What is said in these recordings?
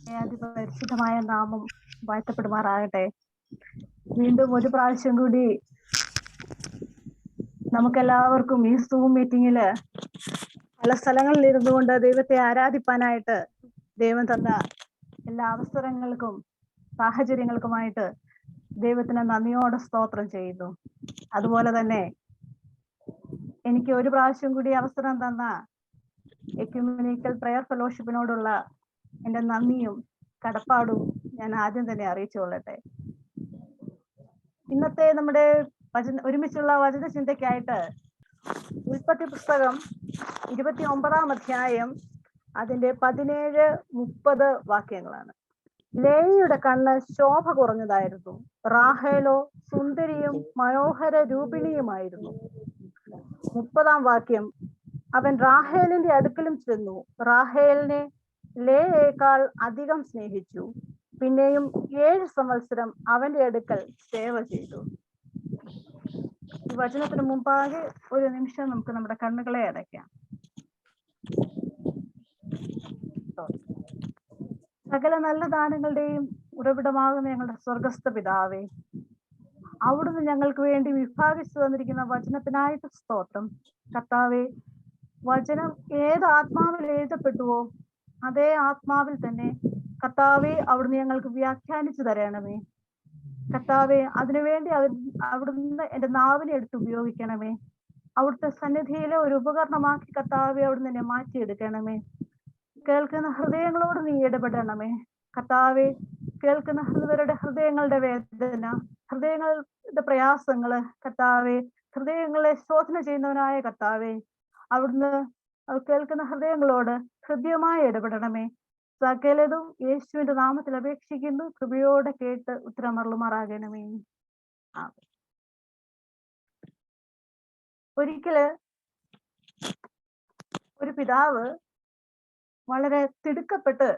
പരിശുദ്ധമായ നാമം വാഴ്ത്തപ്പെടുമാറാകട്ടെ. വീണ്ടും ഒരു പ്രാവശ്യം കൂടി നമുക്കെല്ലാവർക്കും ഈ സൂം മീറ്റിങ്ങില് പല സ്ഥലങ്ങളിൽ ഇരുന്നുകൊണ്ട് ദൈവത്തെ ആരാധിപ്പാനായിട്ട് ദൈവം തന്ന എല്ലാ അവസരങ്ങൾക്കും സാഹചര്യങ്ങൾക്കുമായിട്ട് ദൈവത്തിന് നന്ദിയോടെ സ്തോത്രം ചെയ്യുന്നു. അതുപോലെ തന്നെ എനിക്ക് ഒരു പ്രാവശ്യം കൂടി അവസരം തന്ന എക്യുമെനിക്കൽ പ്രയർ ഫെലോഷിപ്പിനോടുള്ള എൻ്റെ നന്ദിയും കടപ്പാടും ഞാൻ ആദ്യം തന്നെ അറിയിച്ചുകൊള്ളട്ടെ. ഇന്നത്തെ നമ്മുടെ ഒരുമിച്ചുള്ള വചന ചിന്തയ്ക്കായിട്ട് ഉൽപ്പത്തി പുസ്തകം 29-ാം അധ്യായം അതിന്റെ 17-30 വാക്യങ്ങളാണ്. ലേയിയുടെ കണ്ണ് ശോഭ കുറഞ്ഞതായിരുന്നു, റാഹേലോ സുന്ദരിയും മനോഹര രൂപിണിയുമായിരുന്നു. 30-ാം വാക്യം, അവൻ റാഹേലിന്റെ അടുക്കലും ചെന്നു, റാഹേലിനെ ലേയേക്കാൾ അധികം സ്നേഹിച്ചു, പിന്നെയും 7 സംവത്സരം അവന്റെ അടുക്കൽ സേവ ചെയ്തു. ഈ വചനത്തിന് മുമ്പാകെ ഒരു നിമിഷം നമുക്ക് നമ്മുടെ കണ്ണുകളെ അടയ്ക്കാം. സകല നല്ല ദാനങ്ങളുടെയും ഉറവിടമാകുന്ന ഞങ്ങളുടെ സ്വർഗസ്ഥ പിതാവേ, അവിടുന്ന് ഞങ്ങൾക്ക് വേണ്ടി വിഭാഗിച്ചു തന്നിരിക്കുന്ന വചനത്തിനായിട്ട് സ്തോത്രം. കർത്താവേ, വചനം ഏത് ആത്മാവിൽ എഴുതപ്പെട്ടുവോ അതേ ആത്മാവിൽ തന്നെ കർത്താവെ അവിടുന്ന് ഞങ്ങൾക്ക് വ്യാഖ്യാനിച്ചു തരണമേ. കർത്താവെ, അതിനുവേണ്ടി അവിടുന്ന് എൻ്റെ നാവിനെ എടുത്ത് ഉപയോഗിക്കണമേ. അവിടുത്തെ സന്നിധിയിലെ ഒരു ഉപകരണമാക്കി കർത്താവെ അവിടുന്ന് എന്നെ മാറ്റിയെടുക്കണമേ. കേൾക്കുന്ന ഹൃദയങ്ങളോട് നീ ഇടപെടണമേ. കർത്താവെ, കേൾക്കുന്നവരുടെ ഹൃദയങ്ങളുടെ വേദന, ഹൃദയങ്ങളുടെ പ്രയാസങ്ങള് കർത്താവെ, ഹൃദയങ്ങളെ ശോധന ചെയ്യുന്നവനായ കർത്താവെ, അവിടുന്ന് കേൾക്കുന്ന ഹൃദയങ്ങളോട് ഹൃദ്യമായി ഇടപെടണമേ. സകലതും യേശുവിന്റെ നാമത്തിൽ അപേക്ഷിക്കുന്നു, കൃപയോടെ കേട്ട് ഉത്തരമരുളുമാറാകണമേ. ഒരിക്കല് ഒരു പിതാവ് വളരെ തിടുക്കപ്പെട്ട്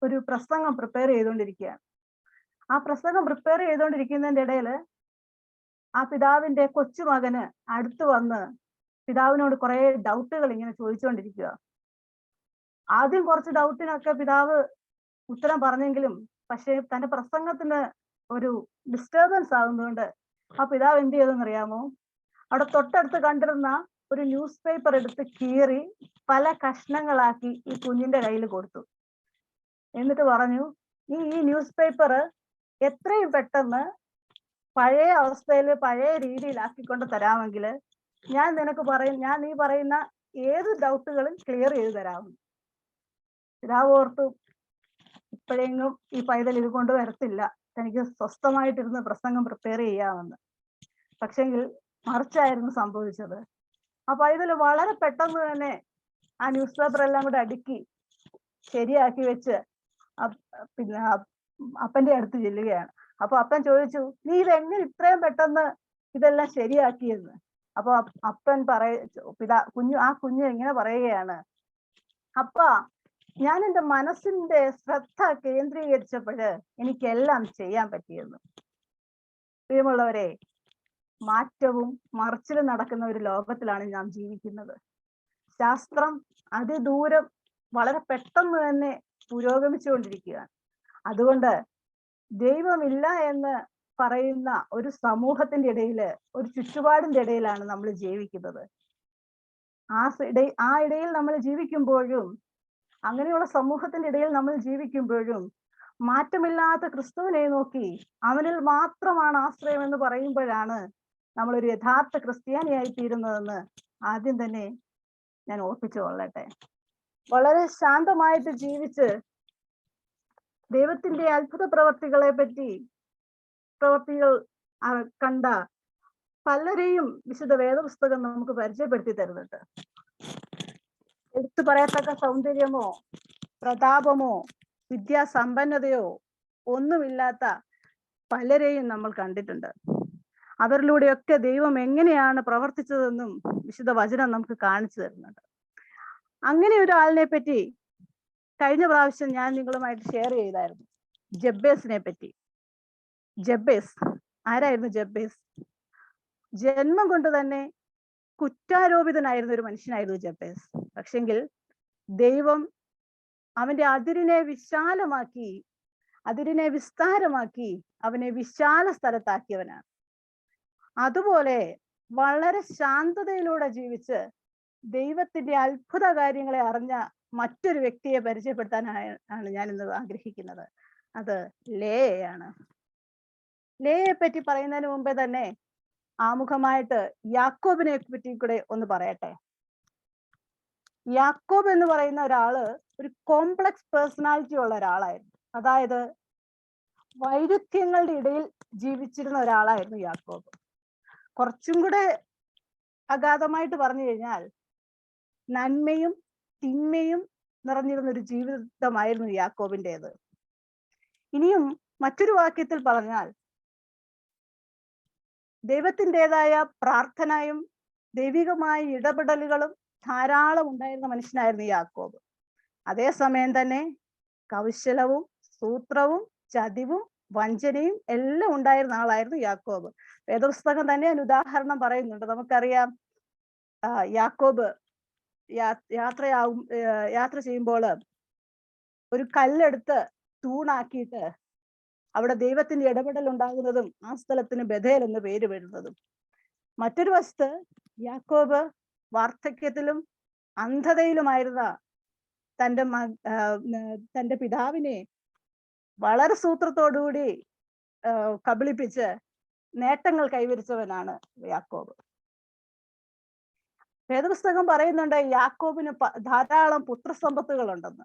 ഒരു പ്രസംഗം പ്രിപ്പയർ ചെയ്തുകൊണ്ടിരിക്കുകയാണ്. ആ പ്രസംഗം പ്രിപ്പയർ ചെയ്തുകൊണ്ടിരിക്കുന്നതിന്റെ ഇടയില് ആ പിതാവിന്റെ കൊച്ചുമകന് അടുത്ത് വന്ന് പിതാവിനോട് കുറെ ഡൗട്ടുകൾ ഇങ്ങനെ ചോദിച്ചുകൊണ്ടിരിക്കുക. ആദ്യം കുറച്ച് ഡൗട്ടിനൊക്കെ പിതാവ് ഉത്തരം പറഞ്ഞെങ്കിലും പക്ഷെ തന്റെ പ്രസംഗത്തിന് ഒരു ഡിസ്റ്റർബൻസ് ആകുന്നതുകൊണ്ട് ആ പിതാവ് എന്ത് ചെയ്തെന്നറിയാമോ? അവിടെ തൊട്ടടുത്ത് കണ്ടിരുന്ന ഒരു ന്യൂസ് പേപ്പർ എടുത്ത് കീറി പല കഷ്ണങ്ങളാക്കി ഈ കുഞ്ഞിന്റെ കയ്യിൽ കൊടുത്തു. എന്നിട്ട് പറഞ്ഞു, ഈ ന്യൂസ് പേപ്പർ എത്രയും പെട്ടെന്ന് പഴയ അവസ്ഥയിൽ പഴയ രീതിയിലാക്കിക്കൊണ്ട് തരാമെങ്കിൽ ഞാൻ നീ പറയുന്ന ഏത് ഡൗട്ടുകളും ക്ലിയർ ചെയ്ത് തരാമെന്ന്. പിതാവ് ഓർത്തു, ഇപ്പോഴെങ്ങും ഈ പൈതൽ ഇത് കൊണ്ട് വരത്തില്ല, തനിക്ക് സ്വസ്ഥമായിട്ടിരുന്ന് പ്രസംഗം പ്രിപ്പയർ ചെയ്യാമെന്ന്. പക്ഷെങ്കിൽ മറിച്ചായിരുന്നു സംഭവിച്ചത്. ആ പൈതൽ വളരെ പെട്ടെന്ന് തന്നെ ആ ന്യൂസ് പേപ്പർ എല്ലാം കൂടെ അടുക്കി ശരിയാക്കി വെച്ച് പിന്നെ അപ്പന്റെ അടുത്ത് ചെല്ലുകയാണ്. അപ്പൊ അപ്പൻ ചോദിച്ചു, നീ ഇതെങ്ങനെ ഇത്രയും പെട്ടെന്ന് ഇതെല്ലാം ശരിയാക്കിയെന്ന്. അപ്പൊ അപ്പൻ കുഞ്ഞു ഇങ്ങനെ പറയുകയാണ്, അപ്പാ, ഞാൻ എൻ്റെ മനസ്സിന്റെ ശ്രദ്ധ കേന്ദ്രീകരിച്ചപ്പോഴ് എനിക്കെല്ലാം ചെയ്യാൻ പറ്റിയെന്ന്. പ്രിയമുള്ളവരെ, മാറ്റവും മറിച്ചിലും നടക്കുന്ന ഒരു ലോകത്തിലാണ് നാം ജീവിക്കുന്നത്. ശാസ്ത്രം അതിദൂരം വളരെ പെട്ടെന്ന് തന്നെ പുരോഗമിച്ചുകൊണ്ടിരിക്കുകയാണ്. അതുകൊണ്ട് ദൈവമില്ല എന്ന് പറയുന്ന ഒരു സമൂഹത്തിന്റെ ഇടയില്, ഒരു ചുറ്റുപാടിന്റെ ഇടയിലാണ് നമ്മൾ ജീവിക്കുന്നത്. ആ ഇടയിൽ നമ്മൾ ജീവിക്കുമ്പോഴും, അങ്ങനെയുള്ള സമൂഹത്തിന്റെ ഇടയിൽ നമ്മൾ ജീവിക്കുമ്പോഴും മാറ്റമില്ലാത്ത ക്രിസ്തുവിനെ നോക്കി അവനിൽ മാത്രമാണ് ആശ്രയം എന്ന് പറയുമ്പോഴാണ് നമ്മളൊരു യഥാർത്ഥ ക്രിസ്ത്യാനിയായി തീരുന്നതെന്ന് ആദ്യം തന്നെ ഞാൻ ഓർപ്പിച്ചു കൊള്ളട്ടെ. വളരെ ശാന്തമായിട്ട് ജീവിച്ച് ദൈവത്തിന്റെ അത്ഭുത പ്രവർത്തികൾ കണ്ട പലരെയും വിശുദ്ധ വേദപുസ്തകം നമുക്ക് പരിചയപ്പെടുത്തി തരുന്നുണ്ട്. എടുത്തു പറയത്തക്ക സൗന്ദര്യമോ പ്രതാപമോ വിദ്യാസമ്പന്നതയോ ഒന്നുമില്ലാത്ത പലരെയും നമ്മൾ കണ്ടിട്ടുണ്ട്. അവരിലൂടെയൊക്കെ ദൈവം എങ്ങനെയാണ് പ്രവർത്തിച്ചതെന്നും വിശുദ്ധ വചനം നമുക്ക് കാണിച്ചു തരുന്നുണ്ട്. അങ്ങനെ ഒരാളിനെ പറ്റി കഴിഞ്ഞ പ്രാവശ്യം ഞാൻ നിങ്ങളുമായിട്ട് ഷെയർ ചെയ്തായിരുന്നു, ജബ്ബേസിനെ പറ്റി. ജബ്ബേസ് ആരായിരുന്നു? ജബ്ബേസ് ജന്മം കൊണ്ട് തന്നെ കുറ്റാരോപിതനായിരുന്ന ഒരു മനുഷ്യനായിരുന്നു ജബ്ബേസ്. പക്ഷെങ്കിൽ ദൈവം അവന്റെ അതിരിനെ വിസ്താരമാക്കി അവനെ വിശാല സ്ഥലത്താക്കിയവനാണ്. അതുപോലെ വളരെ ശാന്തതയിലൂടെ ജീവിച്ച് ദൈവത്തിന്റെ അത്ഭുത കാര്യങ്ങളെ അറിഞ്ഞ മറ്റൊരു വ്യക്തിയെ പരിചയപ്പെടുത്താനാണ് ഞാൻ ഇന്ന് ആഗ്രഹിക്കുന്നത്. അത് ലേയയാണ്. ലേയെ പറ്റി പറയുന്നതിന് മുമ്പേ തന്നെ ആമുഖമായിട്ട് യാക്കോബിനെ പറ്റി കൂടെ ഒന്ന് പറയട്ടെ. യാക്കോബ് എന്ന് പറയുന്ന ഒരാള് ഒരു കോംപ്ലക്സ് പേഴ്സണാലിറ്റി ഉള്ള ഒരാളായിരുന്നു. അതായത് വൈരുദ്ധ്യങ്ങളുടെ ഇടയിൽ ജീവിച്ചിരുന്ന ഒരാളായിരുന്നു യാക്കോബ്. കുറച്ചും കൂടെ അഗാധമായിട്ട് പറഞ്ഞു കഴിഞ്ഞാൽ നന്മയും തിന്മയും നിറഞ്ഞിരുന്ന ഒരു ജീവിതമായിരുന്നു യാക്കോബിൻ്റെത്. ഇനിയും മറ്റൊരു വാക്യത്തിൽ പറഞ്ഞാൽ ദൈവത്തിൻ്റെതായ പ്രാർത്ഥനയും ദൈവികമായ ഇടപെടലുകളും ധാരാളം ഉണ്ടായിരുന്ന മനുഷ്യനായിരുന്നു യാക്കോബ്. അതേസമയം തന്നെ കൗശലവും സൂത്രവും ചതിവും വഞ്ചനയും എല്ലാം ഉണ്ടായിരുന്ന ആളായിരുന്നു യാക്കോബ്. വേദപുസ്തകം തന്നെ അതിന് ഉദാഹരണം പറയുന്നുണ്ട്. നമുക്കറിയാം, യാക്കോബ് യാത്ര ചെയ്യുമ്പോൾ ഒരു കല്ലെടുത്ത് തൂണാക്കിയിട്ട് അവിടെ ദൈവത്തിന്റെ ഇടപെടൽ ഉണ്ടാകുന്നതും ആ സ്ഥലത്തിന് ബഥേൽ എന്ന് പേര് വരുന്നതും. മറ്റൊരു വശത്ത് യാക്കോബ് വാർദ്ധക്യത്തിലും അന്ധതയിലുമായിരുന്ന തന്റെ പിതാവിനെ വളരെ സൂത്രത്തോടുകൂടി കബളിപ്പിച്ച് നേട്ടങ്ങൾ കൈവരിച്ചവനാണ് യാക്കോബ്. വേദപുസ്തകം പറയുന്നുണ്ട് യാക്കോബിന് ധാരാളം പുത്രസമ്പത്തുകളുണ്ടെന്ന്.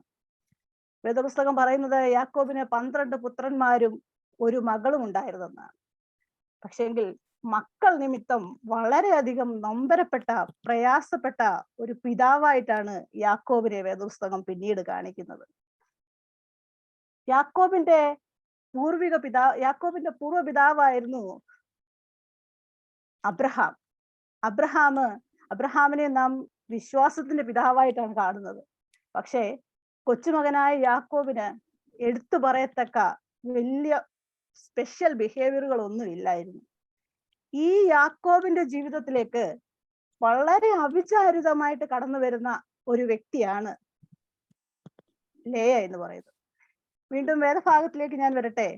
വേദപുസ്തകം പറയുന്നത് യാക്കോബിന് 12 പുത്രന്മാരും ഒരു മകളും ഉണ്ടായിരുന്നെന്നാണ്. പക്ഷെങ്കിൽ മക്കൾ നിമിത്തം വളരെയധികം നൊമ്പരപ്പെട്ട പ്രയാസപ്പെട്ട ഒരു പിതാവായിട്ടാണ് യാക്കോബിനെ വേദപുസ്തകം പിന്നീട് കാണിക്കുന്നത്. യാക്കോബിന്റെ പൂർവ്വപിതാവായിരുന്നു അബ്രഹാമിനെ നാം വിശ്വാസത്തിന്റെ പിതാവായിട്ടാണ് കാണുന്നത്. പക്ഷേ കൊച്ചുമകനായ യാക്കോബിന് എടുത്തു പറയത്തക്ക വലിയ സ്പെഷ്യൽ ബിഹേവിയറുകൾ ഒന്നും ഇല്ലായിരുന്നു. ഈ യാക്കോബിന്റെ ജീവിതത്തിലേക്ക് വളരെ അവിചാരിതമായിട്ട് കടന്നു വരുന്ന ഒരു വ്യക്തിയാണ് ലേയ എന്ന് പറയുന്നത്. വീണ്ടും വേദഭാഗത്തിലേക്ക് ഞാൻ വരട്ടെ.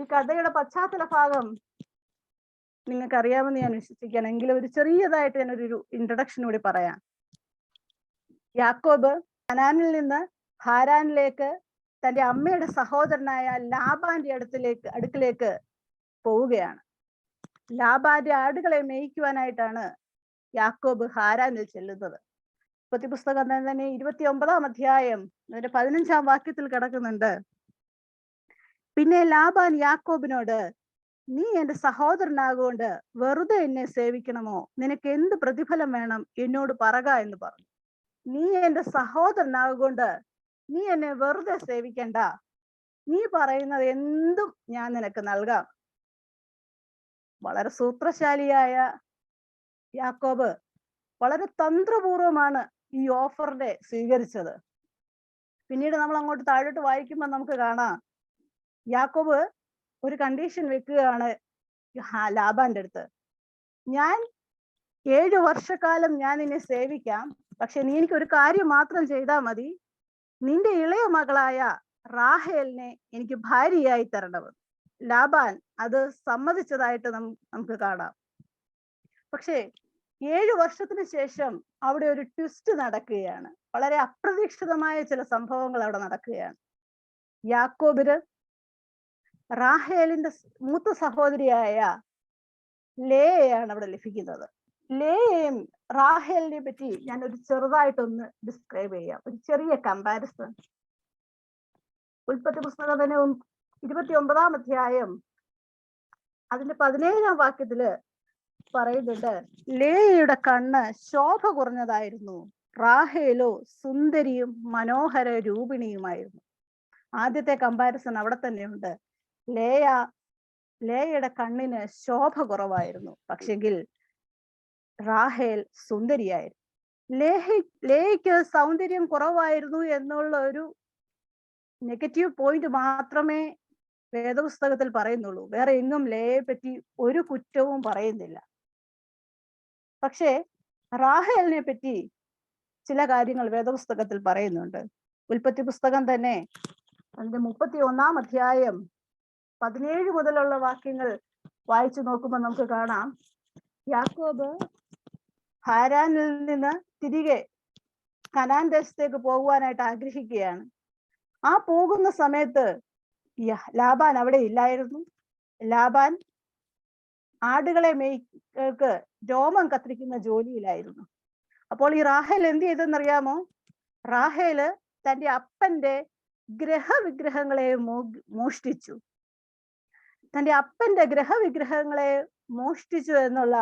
ഈ കഥയുടെ പശ്ചാത്തല ഭാഗം നിങ്ങൾക്ക് അറിയാമെന്ന് ഞാൻ വിശ്വസിക്കുകയാണ്. എങ്കിലും ഒരു ചെറിയതായിട്ട് ഞാനൊരു ഇൻട്രൊഡക്ഷൻ കൂടി പറയാം. യാക്കോബ് കനാനിൽ നിന്ന് ഹാരാനിലേക്ക് തന്റെ അമ്മയുടെ സഹോദരനായ ലാബാന്റെ അടുക്കിലേക്ക് പോവുകയാണ്. ലാബാന്റെ ആടുകളെ മേയ്ക്കുവാനായിട്ടാണ് യാക്കോബ് ഹാരാനിൽ ചെല്ലുന്നത്. ഉൽപ്പത്തിപ്പുസ്തകം തന്നെ 29-ാം അധ്യായം അതിന്റെ 15-ാം വാക്യത്തിൽ കിടക്കുന്നുണ്ട്. പിന്നെ ലാബാൻ യാക്കോബിനോട്, നീ എന്റെ സഹോദരനാകൊണ്ട് വെറുതെ എന്നെ സേവിക്കണമോ? നിനക്ക് എന്ത് പ്രതിഫലം വേണം എന്നോട് പറക എന്ന് പറഞ്ഞു. നീ എന്റെ സഹോദരനാകൊണ്ട് നീ എന്നെ വെറുതെ സേവിക്കണ്ട, നീ പറയുന്നത് എന്തും ഞാൻ നിനക്ക് നൽകാം. വളരെ സൂത്രശാലിയായ യാക്കോബ് വളരെ തന്ത്രപൂർവമാണ് ഈ ഓഫറിനെ സ്വീകരിച്ചത്. പിന്നീട് നമ്മൾ അങ്ങോട്ട് താഴോട്ട് വായിക്കുമ്പോൾ നമുക്ക് കാണാം, യാക്കോബ് ഒരു കണ്ടീഷൻ വെക്കുകയാണ് ലാബാന്റെ അടുത്ത്. ഞാൻ 7 വർഷക്കാലം ഞാൻ നിന്നെ സേവിക്കാം, പക്ഷെ നീ എനിക്ക് ഒരു കാര്യം മാത്രം ചെയ്താൽ മതി. നിന്റെ ഇളയ മകളായ റാഹേലിനെ എനിക്ക് ഭാര്യയായി തരണമെന്ന്. ലാബാൻ അത് സമ്മതിച്ചതായിട്ട് നമുക്ക് കാണാം. പക്ഷേ 7 വർഷത്തിന് ശേഷം അവിടെ ഒരു ട്വിസ്റ്റ് നടക്കുകയാണ്. വളരെ അപ്രതീക്ഷിതമായ ചില സംഭവങ്ങൾ അവിടെ നടക്കുകയാണ്. യാക്കോബിന് റാഹേലിന്റെ മൂത്ത സഹോദരിയായ ലേയയാണ് അവിടെ ലഭിക്കുന്നത്. ലേയയും റാഹേലിനെ പറ്റി ഞാൻ ഒരു ചെറുതായിട്ടൊന്ന് ഡിസ്ക്രൈബ് ചെയ്യാം, ഒരു ചെറിയ കമ്പാരിസൺ. ഉൽപ്പത്തി പുസ്തകത്തിന് 29-ാം അധ്യായം അതിന്റെ 17-ാം വാക്യത്തില് പറയുന്നുണ്ട്, ലേയയുടെ കണ്ണ് ശോഭ കുറഞ്ഞതായിരുന്നു, റാഹേലോ സുന്ദരിയും മനോഹര രൂപിണിയുമായിരുന്നു. ആദ്യത്തെ കമ്പാരിസൺ അവിടെ തന്നെയുണ്ട്. ലേയയുടെ കണ്ണിന് ശോഭ കുറവായിരുന്നു, പക്ഷെങ്കിൽ റാഹേൽ സുന്ദരിയായിരുന്നു. ലേയയ്ക്ക് സൗന്ദര്യം കുറവായിരുന്നു എന്നുള്ള ഒരു നെഗറ്റീവ് പോയിന്റ് മാത്രമേ വേദപുസ്തകത്തിൽ പറയുന്നുള്ളൂ. വേറെ എങ്ങും ലേയെ പറ്റി ഒരു കുറ്റവും പറയുന്നില്ല. പക്ഷേ റാഹേലിനെ പറ്റി ചില കാര്യങ്ങൾ വേദപുസ്തകത്തിൽ പറയുന്നുണ്ട്. ഉൽപ്പത്തി പുസ്തകം തന്നെ അതിന്റെ 31-ാം അധ്യായം 17 മുതലുള്ള വാക്യങ്ങൾ വായിച്ചു നോക്കുമ്പോൾ നമുക്ക് കാണാം, യാക്കോബ് ഹാരാനിൽ നിന്ന് തിരികെ കനാൻ ദേശത്തേക്ക് പോകുവാനായിട്ട് ആഗ്രഹിക്കുകയാണ്. ആ പോകുന്ന സമയത്ത് ലാബാൻ അവിടെ ഇല്ലായിരുന്നു. ലാബാൻ ആടുകളെ മേയ്ക്ക് രോമം കത്തിരിക്കുന്ന ജോലിയിലായിരുന്നു. അപ്പോൾ ഈ റാഹേൽ എന്ത് ചെയ്തെന്നറിയാമോ? റാഹേല് തന്റെ അപ്പന്റെ ഗ്രഹവിഗ്രഹങ്ങളെ മോഷ്ടിച്ചു. തന്റെ അപ്പന്റെ ഗ്രഹവിഗ്രഹങ്ങളെ മോഷ്ടിച്ചു എന്നുള്ള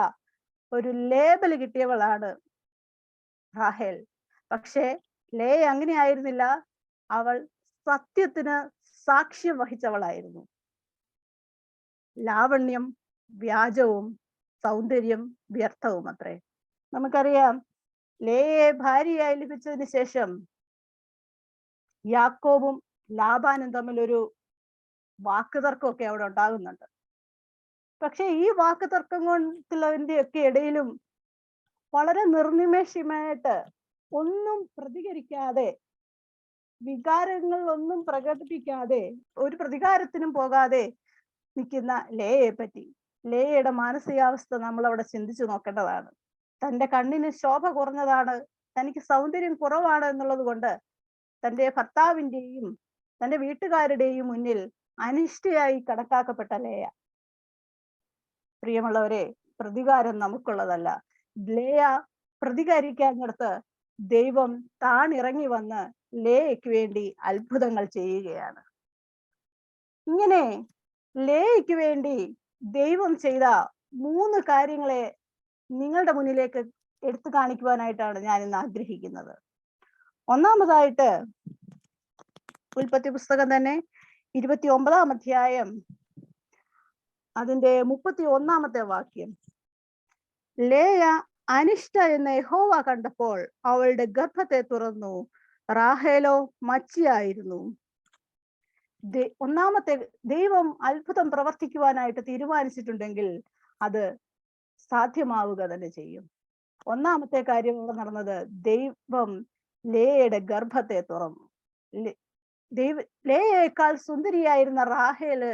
ഒരു ലേബൽ കിട്ടിയവളാണ് റാഹേൽ. പക്ഷേ ലേയ അങ്ങനെ ആയിരുന്നില്ല. അവൾ സത്യത്തിന് സാക്ഷ്യം വഹിച്ചവളായിരുന്നു. ലാവണ്യം വ്യാജവും സൗന്ദര്യം വ്യർത്ഥവും അത്രേ. നമുക്കറിയാം, ലേയെ ഭാര്യയായി ലഭിച്ചതിന് ശേഷം യാക്കോബും ലാബാനും തമ്മിൽ ഒരു വാക്കുതർക്കമൊക്കെ അവിടെ ഉണ്ടാകുന്നുണ്ട്. പക്ഷെ ഈ വാക്കുതർക്കത്തിന്റെ ഒക്കെ ഇടയിലും വളരെ നിർനിമേഷമായിട്ട് ഒന്നും പ്രതികരിക്കാതെ, വികാരങ്ങൾ ഒന്നും പ്രകടിപ്പിക്കാതെ, ഒരു പ്രതികാരത്തിനും പോകാതെ നിൽക്കുന്ന ലേയെ പറ്റി, ലേയുടെ മാനസികാവസ്ഥ നമ്മൾ അവിടെ ചിന്തിച്ചു നോക്കേണ്ടതാണ്. തന്റെ കണ്ണിന് ശോഭ കുറഞ്ഞതാണ്, തനിക്ക് സൗന്ദര്യം കുറവാണ് എന്നുള്ളത് കൊണ്ട് തന്റെ ഭർത്താവിന്റെയും തന്റെ വീട്ടുകാരുടെയും മുന്നിൽ അനിഷ്ടയായി കണക്കാക്കപ്പെട്ട ലേയ. പ്രിയമുള്ളവരെ, പ്രതികാരം നമുക്കുള്ളതല്ല. ലേയ പ്രതികരിക്കാനിടത്ത് ദൈവം താണിറങ്ങി വന്ന് ലേയയ്ക്ക് വേണ്ടി അത്ഭുതങ്ങൾ ചെയ്യുകയാണ്. ഇങ്ങനെ ലേയയ്ക്ക് വേണ്ടി ദൈവം ചെയ്ത 3 കാര്യങ്ങളെ നിങ്ങളുടെ മുന്നിലേക്ക് എടുത്തു കാണിക്കുവാനായിട്ടാണ് ഞാൻ ഇന്ന് ആഗ്രഹിക്കുന്നത്. ഒന്നാമതായിട്ട് ഉൽപ്പത്തി പുസ്തകം തന്നെ 29-ാം അധ്യായം അതിന്റെ 31-ാമത്തെ വാക്യം. ലേയ അനിഷ്ട എന്ന് യഹോവ കണ്ടപ്പോൾ അവളുടെ ഗർഭത്തെ തുറന്നു, റാഹേലോ മച്ചിയായിരുന്നു. ഒന്നാമത്തെ, ദൈവം അത്ഭുതം പ്രവർത്തിക്കുവാനായിട്ട് തീരുമാനിച്ചിട്ടുണ്ടെങ്കിൽ അത് സാധ്യമാവുക തന്നെ ചെയ്യും. ഒന്നാമത്തെ കാര്യം ഇവിടെ നടന്നത്, ദൈവം ലേയയുടെ ഗർഭത്തെ തുറന്നു. ലേയേക്കാൾ സുന്ദരിയായിരുന്ന റാഹേല്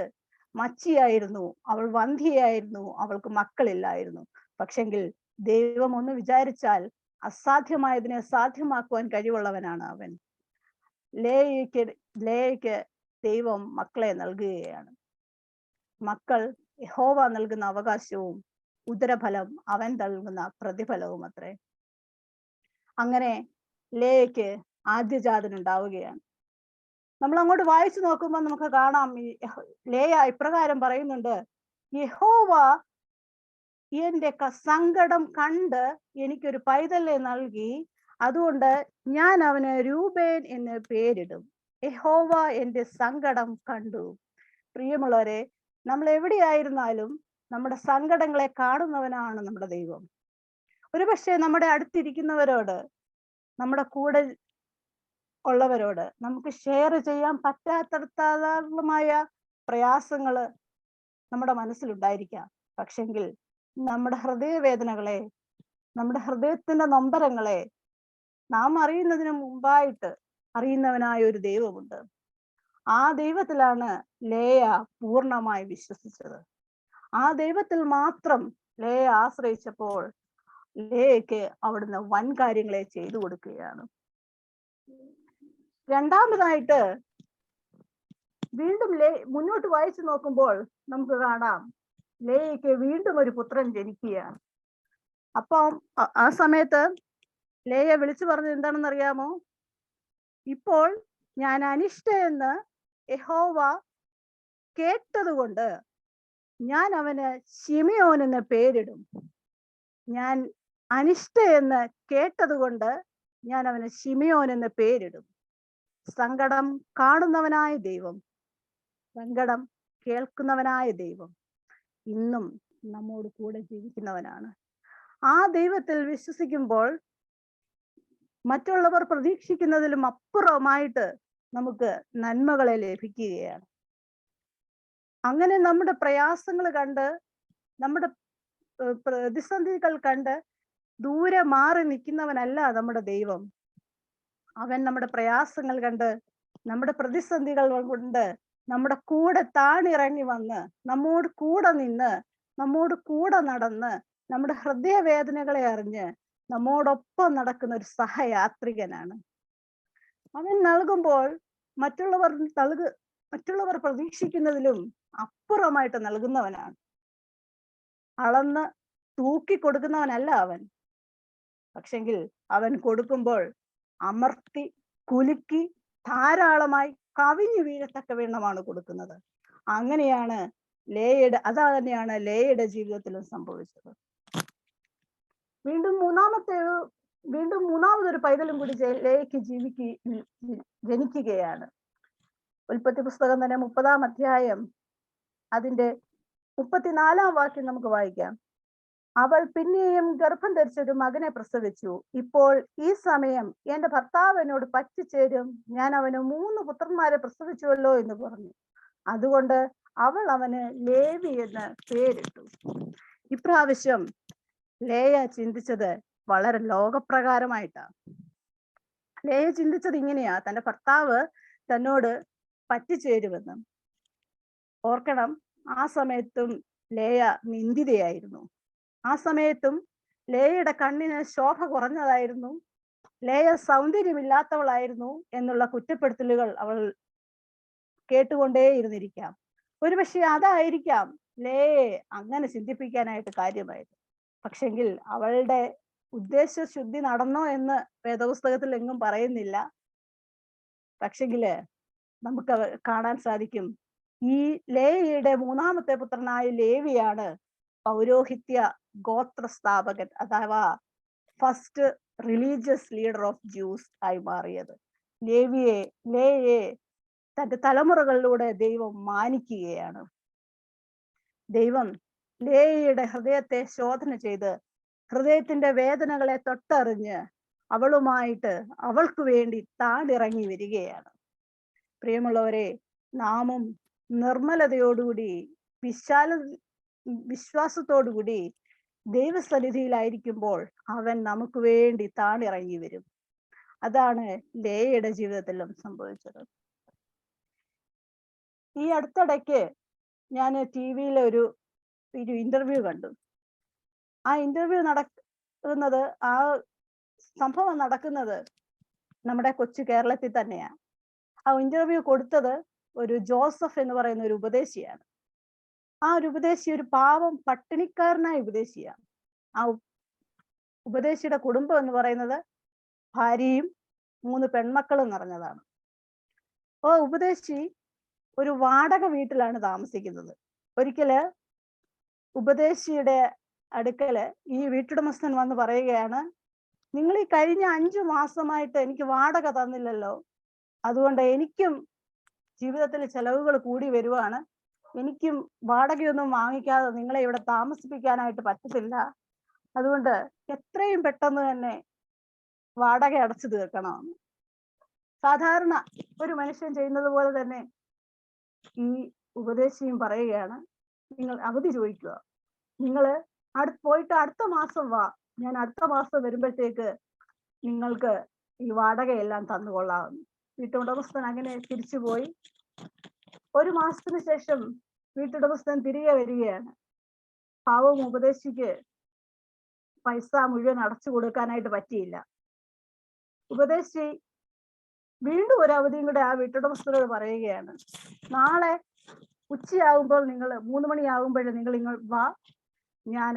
മച്ചിയായിരുന്നു, അവൾ വന്ധ്യയായിരുന്നു, അവൾക്ക് മക്കളില്ലായിരുന്നു. പക്ഷെങ്കിൽ ദൈവം ഒന്ന് വിചാരിച്ചാൽ അസാധ്യമായതിനെ സാധ്യമാക്കുവാൻ കഴിവുള്ളവനാണ് അവൻ. ലേയയ്ക്ക് ദൈവം മക്കളെ നൽകുകയാണ്. മക്കൾ യഹോവ നൽകുന്ന അവകാശവും ഉദരഫലം അവൻ നൽകുന്ന പ്രതിഫലവും അത്രേ. അങ്ങനെ ലേയയ്ക്ക് ആദ്യജാതനുണ്ടാവുകയാണ്. നമ്മൾ അങ്ങോട്ട് വായിച്ചു നോക്കുമ്പോൾ നമുക്ക് കാണാം, ലേയ ഇപ്രകാരം പറയുന്നുണ്ട്, യഹോവ എന്റെ സങ്കടം കണ്ട് എനിക്കൊരു പൈതലിനെ നൽകി, അതുകൊണ്ട് ഞാൻ അവന് രൂബേൻ എന്ന് പേരിടും. യഹോവ എന്റെ സങ്കടം കണ്ടു. പ്രിയമുള്ളവരെ, നമ്മൾ എവിടെയായിരുന്നാലും നമ്മുടെ സങ്കടങ്ങളെ കാണുന്നവനാണ് നമ്മുടെ ദൈവം. ഒരുപക്ഷെ നമ്മുടെ അടുത്തിരിക്കുന്നവരോട്, നമ്മുടെ കൂടെ ഉള്ളവരോട് നമുക്ക് ഷെയർ ചെയ്യാൻ പറ്റാത്തടത്താളമായ പ്രയാസങ്ങള് നമ്മുടെ മനസ്സിലുണ്ടായിരിക്കാം. പക്ഷെങ്കിൽ നമ്മുടെ ഹൃദയവേദനകളെ, നമ്മുടെ ഹൃദയത്തിന്റെ നൊമ്പരങ്ങളെ നാം അറിയുന്നതിന് മുമ്പായിട്ട് അറിയുന്നവനായ ഒരു ദൈവമുണ്ട്. ആ ദൈവത്തിലാണ് ലേയ പൂർണ്ണമായി വിശ്വസിച്ചത്. ആ ദൈവത്തിൽ മാത്രം ലേയ ആശ്രയിച്ചപ്പോൾ ലേയയ്ക്ക് അവിടുന്ന് വൻ കാര്യങ്ങളെ ചെയ്തു കൊടുക്കുകയാണ്. രണ്ടാമതായിട്ട് വീണ്ടും മുന്നോട്ട് വായിച്ചു നോക്കുമ്പോൾ നമുക്ക് കാണാം, ലേയയ്ക്ക് വീണ്ടും ഒരു പുത്രൻ ജനിക്കുകയാണ്. അപ്പം ആ സമയത്ത് ലേയ വിളിച്ചു പറഞ്ഞത് എന്താണെന്ന് അറിയാമോ? ഇപ്പോൾ ഞാൻ അനിഷ്ട എന്ന് യഹോവ കേട്ടതുകൊണ്ട് ഞാൻ അവന് ശിമിയോൻ എന്ന് പേരിടും. ഞാൻ അനിഷ്ട എന്ന് കേട്ടതുകൊണ്ട് ഞാൻ അവന് ശിമിയോൻ എന്ന് പേരിടും. സങ്കടം കാണുന്നവനായ ദൈവം, സങ്കടം കേൾക്കുന്നവനായ ദൈവം ഇന്നും നമ്മോട് കൂടെ ജീവിക്കുന്നവനാണ്. ആ ദൈവത്തിൽ വിശ്വസിക്കുമ്പോൾ മറ്റുള്ളവർ പ്രതീക്ഷിക്കുന്നതിലും അപ്പുറമായിട്ട് നമുക്ക് നന്മകളെ ലഭിക്കുകയാണ്. അങ്ങനെ നമ്മുടെ പ്രയാസങ്ങൾ കണ്ട്, നമ്മുടെ പ്രതിസന്ധികൾ കണ്ട് ദൂരെ മാറി നിൽക്കുന്നവനല്ല നമ്മുടെ ദൈവം. അവൻ നമ്മുടെ പ്രയാസങ്ങൾ കണ്ട്, നമ്മുടെ പ്രതിസന്ധികൾ കൊണ്ട് നമ്മുടെ കൂടെ താണിറങ്ങി വന്ന്, നമ്മോട് കൂടെ നിന്ന്, നമ്മോട് കൂടെ നടന്ന്, നമ്മുടെ ഹൃദയവേദനകളെ അറിഞ്ഞ് നമ്മോടൊപ്പം നടക്കുന്ന ഒരു സഹയാത്രികനാണ്. അവൻ നൽകുമ്പോൾ മറ്റുള്ളവർ പ്രതീക്ഷിക്കുന്നതിലും അപ്പുറമായിട്ട് നൽകുന്നവനാണ്. അളന്ന് തൂക്കി കൊടുക്കുന്നവനല്ല അവൻ. പക്ഷെങ്കിൽ അവൻ കൊടുക്കുമ്പോൾ അമർത്തി കുലുക്കി ധാരാളമായി കവിഞ്ഞു വീഴത്തക്ക വണ്ണമാണ് കൊടുക്കുന്നത്. അങ്ങനെയാണ് തന്നെയാണ് ലേയുടെ ജീവിതത്തിലും സംഭവിച്ചത്. വീണ്ടും മൂന്നാമതൊരു പൈതലും കൂടി ലേയ്ക്ക് ജനിക്കുകയാണ്. ഉൽപ്പത്തി പുസ്തകം തന്നെ 30-ാം അധ്യായം അതിന്റെ 34-ാം വാക്യം നമുക്ക് വായിക്കാം. അവൾ പിന്നെയും ഗർഭം ധരിച്ചൊരു മകനെ പ്രസവിച്ചു. ഇപ്പോൾ ഈ സമയം എന്റെ ഭർത്താവ് എന്നോട് പറ്റിച്ചേരും, ഞാൻ അവന് 3 പുത്രന്മാരെ പ്രസവിച്ചുവല്ലോ എന്ന് പറഞ്ഞു. അതുകൊണ്ട് അവൾ അവന് ലേവി എന്ന് പേരിട്ടു. ഇപ്രാവശ്യം ലേയ ചിന്തിച്ചത് വളരെ ലോകപ്രകാരമായിട്ടാണ്. ലേയ ചിന്തിച്ചത് ഇങ്ങനെയാ, തന്റെ ഭർത്താവ് തന്നോട് പറ്റിച്ചേരുമെന്ന്. ഓർക്കണം, ആ സമയത്തും ലേയ നിന്ദിതയായിരുന്നു. ആ സമയത്തും ലേയയുടെ കണ്ണിന് ശോഭ കുറഞ്ഞതായിരുന്നു, ലേയ സൗന്ദര്യമില്ലാത്തവളായിരുന്നു എന്നുള്ള കുറ്റപ്പെടുത്തലുകൾ അവൾ കേട്ടുകൊണ്ടേയിരുന്നിരിക്കാം. ഒരുപക്ഷെ അതായിരിക്കാം ലേയെ അങ്ങനെ ചിന്തിപ്പിക്കാനായിട്ട് കാര്യമായത്. പക്ഷെങ്കിൽ അവളുടെ ഉദ്ദേശശുദ്ധി നടന്നോ എന്ന് വേദപുസ്തകത്തിൽ എങ്ങും പറയുന്നില്ല. പക്ഷെങ്കില് നമുക്ക് കാണാൻ സാധിക്കും, ഈ ലേയയുടെ 3-ാമത്തെ പുത്രനായ ലേവിയാണ് പൗരോഹിത്യ ഗോത്രസ്ഥാപകൻ അഥവാ first religious leader of juice ആയി മാറിയത്. ലേയെ തന്റെ തലമുറകളിലൂടെ ദൈവം മാനിക്കുകയാണ്. ദൈവം ലേയയുടെ ഹൃദയത്തെ ശോധന ചെയ്ത് ഹൃദയത്തിന്റെ വേദനകളെ തൊട്ടറിഞ്ഞ് അവൾക്ക് വേണ്ടി താണിറങ്ങി വരികയാണ്. പ്രിയമുള്ളവരെ, നാമും നിർമ്മലതയോടുകൂടി വിശ്വാസത്തോടുകൂടി ദൈവസന്നിധിയിലായിരിക്കുമ്പോൾ അവൻ നമുക്ക് വേണ്ടി താണിറങ്ങി വരും. അതാണ് ലേയയുടെ ജീവിതത്തിലും സംഭവിച്ചത്. ഈ അടുത്തിടയ്ക്ക് ഞാൻ TV-യിൽ ഒരു ഇന്റർവ്യൂ കണ്ടു. ആ ഇന്റർവ്യൂ ആ സംഭവം നടക്കുന്നത് നമ്മുടെ കൊച്ചു കേരളത്തിൽ തന്നെയാണ്. ആ ഇന്റർവ്യൂ കൊടുത്തത് ഒരു ജോസഫ് എന്ന് പറയുന്ന ഒരു ഉപദേശിയാണ്. ആ ഒരു ഉപദേശി ഒരു പാവം പട്ടിണിക്കാരനായ ഉപദേശിയാണ്. ആ ഉപദേശിയുടെ കുടുംബം എന്ന് പറയുന്നത് ഭാര്യയും 3 പെൺമക്കളും നിറഞ്ഞതാണ്. ഉപദേശി ഒരു വാടക വീട്ടിലാണ് താമസിക്കുന്നത്. ഒരിക്കല് ഉപദേശിയുടെ അടുക്കല് ഈ വീട്ടുടമസ്ഥൻ വന്ന് പറയുകയാണ്, നിങ്ങൾ ഈ കഴിഞ്ഞ 5 മാസമായിട്ട് എനിക്ക് വാടക തന്നില്ലല്ലോ, അതുകൊണ്ട് എനിക്കും ജീവിതത്തിൽ ചെലവുകൾ കൂടി വരുവാണ്, എനിക്കും വാടകയൊന്നും വാങ്ങിക്കാതെ നിങ്ങളെ ഇവിടെ താമസിപ്പിക്കാനായിട്ട് പറ്റത്തില്ല, അതുകൊണ്ട് എത്രയും പെട്ടെന്ന് തന്നെ വാടക അടച്ചു തീർക്കണമെന്ന്. സാധാരണ ഒരു മനുഷ്യൻ ചെയ്യുന്നത് പോലെ തന്നെ ഈ ഉപദേശിയും പറയുകയാണ്, നിങ്ങൾ അവധി ചോദിക്കുക, നിങ്ങൾ പോയിട്ട് അടുത്ത മാസം വാ, ഞാൻ അടുത്ത മാസം വരുമ്പോഴത്തേക്ക് നിങ്ങൾക്ക് ഈ വാടകയെല്ലാം തന്നുകൊള്ളാമെന്ന്. വീട്ടുടമസ്ഥൻ അങ്ങനെ തിരിച്ചുപോയി. 1 മാസത്തിന് ശേഷം വീട്ടുടമസ്ഥൻ തിരികെ വരികയാണ്. പാവം ഉപദേശിക്ക് പൈസ മുഴുവൻ അടച്ചു കൊടുക്കാനായിട്ട് പറ്റിയില്ല. ഉപദേശി വീണ്ടും ഒരു അവധിയും കൂടെ ആ വീട്ടുടമസ്ഥനോട് പറയുകയാണ്, നാളെ ഉച്ചയാകുമ്പോൾ 3 മണിയാകുമ്പോൾ നിങ്ങൾ വാ, ഞാൻ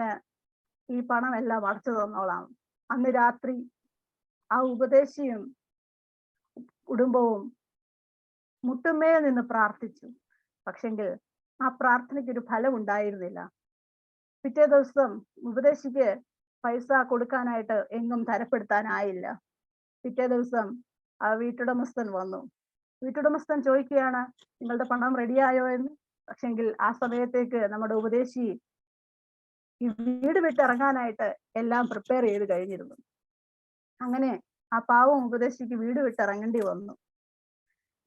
ഈ പണം എല്ലാം അടച്ചു തന്നോളാം. അന്ന് രാത്രി ആ ഉപദേശിയും കുടുംബവും മുട്ടുമേ നിന്ന് പ്രാർത്ഥിച്ചു. പക്ഷെങ്കിൽ ആ പ്രാർത്ഥനയ്ക്ക് ഒരു ഫലം ഉണ്ടായിരുന്നില്ല. പിറ്റേ ദിവസം ഉപദേശിക്ക് പൈസ കൊടുക്കാനായിട്ട് എങ്ങും തരപ്പെടുത്താനായില്ല. പിറ്റേ ദിവസം ആ വീട്ടുടമസ്ഥൻ വന്നു. വീട്ടുടമസ്ഥൻ ചോദിക്കുകയാണ്, നിങ്ങളുടെ പണം റെഡിയായോ എന്ന്. പക്ഷെങ്കിൽ ആ സമയത്തേക്ക് നമ്മുടെ ഉപദേശി ഈ വീട് വിട്ടിറങ്ങാനായിട്ട് എല്ലാം പ്രിപ്പയർ ചെയ്ത് കഴിഞ്ഞിരുന്നു. അങ്ങനെ ആ പാവം ഉപദേശിക്ക് വീട് വിട്ടിറങ്ങേണ്ടി വന്നു.